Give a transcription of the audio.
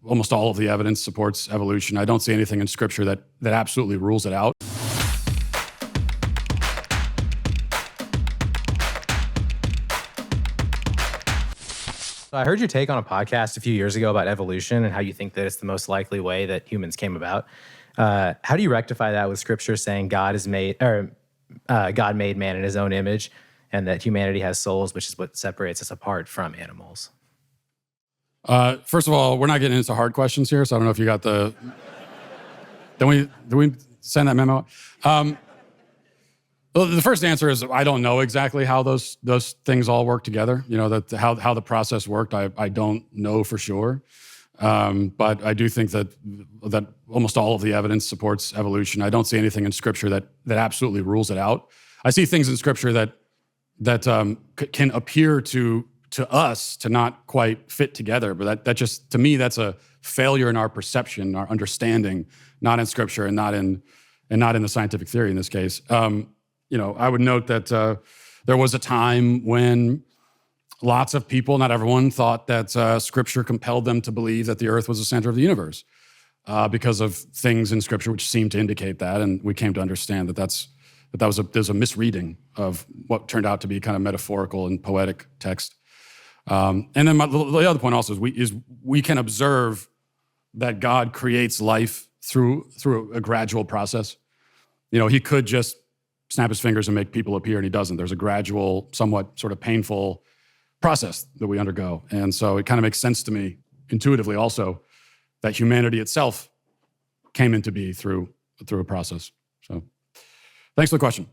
almost all of the evidence supports evolution. I don't see anything in Scripture that absolutely rules it out. I heard your take on a podcast a few years ago about evolution and how you think that it's the most likely way that humans came about. How do you rectify that with Scripture saying God made man in His own image, and that humanity has souls, which is what separates us apart from animals? First of all, we're not getting into hard questions here, so I don't know if you got the. Did we send that memo? Well, the first answer is I don't know exactly how those things all work together. You know, that how the process worked, I don't know for sure. But I do think that almost all of the evidence supports evolution. I don't see anything in Scripture that absolutely rules it out. I see things in Scripture that can appear to us to not quite fit together, but that just, to me, that's a failure in our perception, our understanding, not in Scripture and not in the scientific theory in this case. I would note that there was a time when lots of people, not everyone, thought that Scripture compelled them to believe that the earth was the center of the universe because of things in Scripture which seemed to indicate that, and we came to understand that there's a misreading of what turned out to be kind of metaphorical and poetic text. And then the other point also is we can observe that God creates life through a gradual process. You know, He could just snap His fingers and make people appear, and He doesn't. There's a gradual, somewhat sort of painful process that we undergo. And so it kind of makes sense to me intuitively also that humanity itself came into being through a process. So thanks for the question.